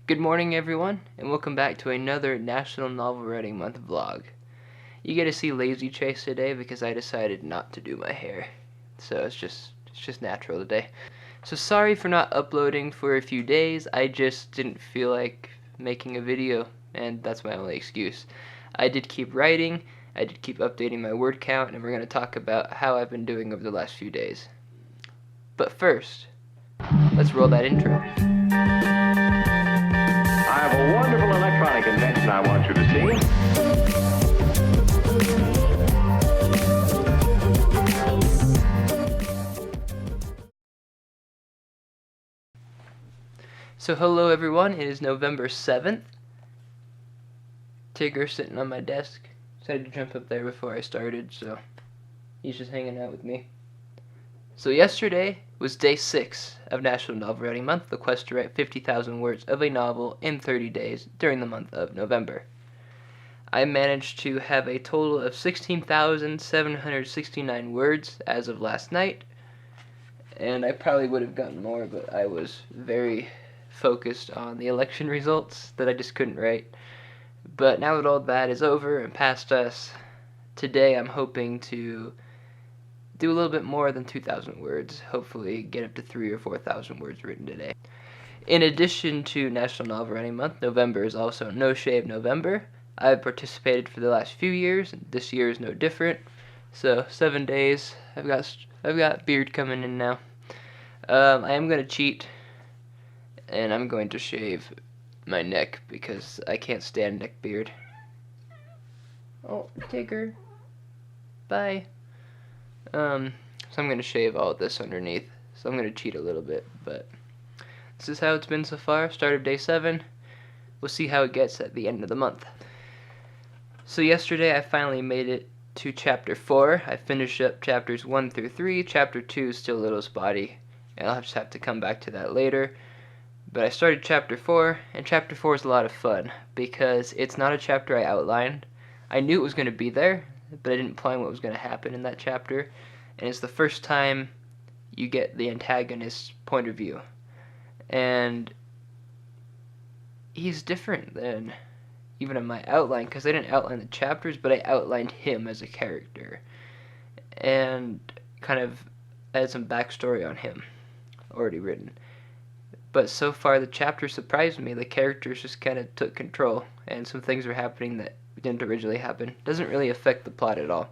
Good morning, everyone, and welcome back to another National Novel Writing Month vlog. You get to see Lazy Chase today because I decided not to do my hair, so it's just natural today. So sorry for not uploading for a few days. I just didn't feel like making a video, and that's my only excuse. I did keep writing, I did keep updating my word count, and we're going to talk about how I've been doing over the last few days. But first, let's roll that intro. I have a wonderful electronic invention I want you to see. So hello everyone, it is November 7th. Tigger sitting on my desk. Decided to jump up there before I started, so he's just hanging out with me. So yesterday was day 6 of National Novel Writing Month, the quest to write 50,000 words of a novel in 30 days during the month of November. I managed to have a total of 16,769 words as of last night, and I probably would have gotten more, but I was very focused on the election results that I just couldn't write. But now that all that is over and past us, today I'm hoping to do a little bit more than 2,000 words, hopefully get up to 3,000 or 4,000 words written today. In addition to National Novel Writing Month, November is also No Shave November. I've participated for the last few years, and this year is no different. So 7 days. I've got beard coming in now. I am going to cheat, and I'm going to shave my neck because I can't stand neck beard. Oh, Tigger. Bye. So I'm going to shave all of this underneath. So I'm going to cheat a little bit, but this is how it's been so far. Start of day 7. We'll see how it gets at the end of the month. So yesterday I finally made it to chapter 4. I finished up chapters 1 through 3. Chapter 2 is still a little spotty, and I'll just have to come back to that later. But I started chapter 4, and chapter 4 is a lot of fun because it's not a chapter I outlined. I knew it was going to be there, but I didn't plan what was going to happen in that chapter, and it's the first time you get the antagonist's point of view, and he's different than even in my outline, because I didn't outline the chapters, but I outlined him as a character, and kind of had some backstory on him already written. But so far the chapter surprised me. The characters just kind of took control, and some things were happening that didn't originally happen. Doesn't really affect the plot at all,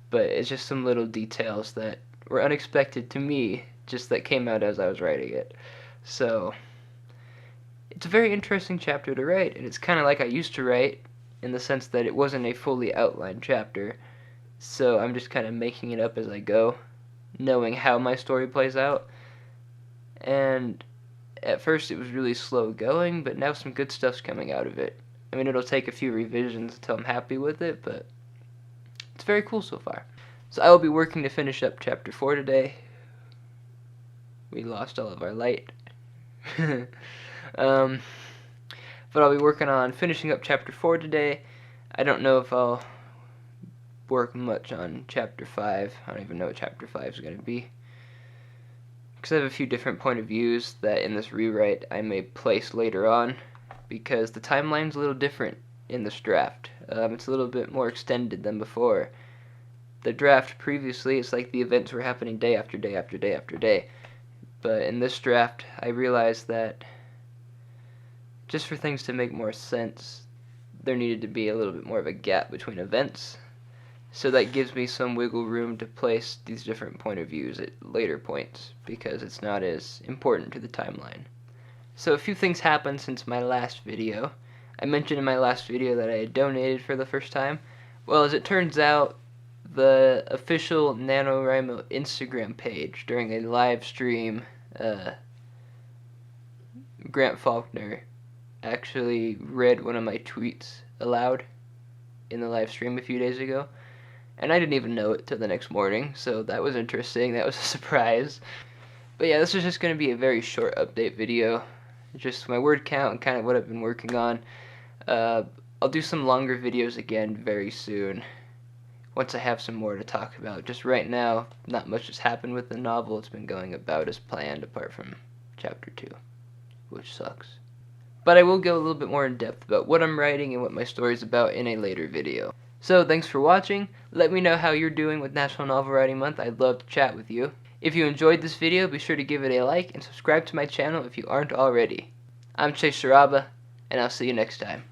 but it's just some little details that were unexpected to me, just that came out as I was writing it. So it's a very interesting chapter to write, and it's kind of like I used to write, in the sense that it wasn't a fully outlined chapter, so I'm just kind of making it up as I go, knowing how my story plays out. And at first it was really slow going, but now some good stuff's coming out of it. I mean, it'll take a few revisions until I'm happy with it, but it's very cool so far. So I will be working to finish up chapter 4 today. We lost all of our light. But I'll be working on finishing up chapter 4 today. I don't know if I'll work much on chapter 5. I don't even know what chapter 5 is going to be, because I have a few different point of views that in this rewrite I may place later on, because the timeline's a little different in this draft. It's a little bit more extended than before. The draft previously, it's like the events were happening day after day after day after day. But in this draft, I realized that just for things to make more sense, there needed to be a little bit more of a gap between events. So that gives me some wiggle room to place these different point of views at later points, because it's not as important to the timeline. So a few things happened since my last video. I mentioned in my last video that I had donated for the first time. Well, as it turns out, the official NaNoWriMo Instagram page, during a live stream, Grant Faulkner actually read one of my tweets aloud in the live stream a few days ago. And I didn't even know it till the next morning, so that was interesting. That was a surprise. But yeah, this is just going to be a very short update video. Just my word count and kind of what I've been working on. I'll do some longer videos again very soon, once I have some more to talk about. Just right now, not much has happened with the novel. It's been going about as planned, apart from chapter 2, which sucks. but I will go a little bit more in depth about what I'm writing and what my story is about in a later video. So thanks for watching. Let me know how you're doing with National Novel Writing Month. I'd love to chat with you. If you enjoyed this video, be sure to give it a like and subscribe to my channel if you aren't already. I'm Charaba, and I'll see you next time.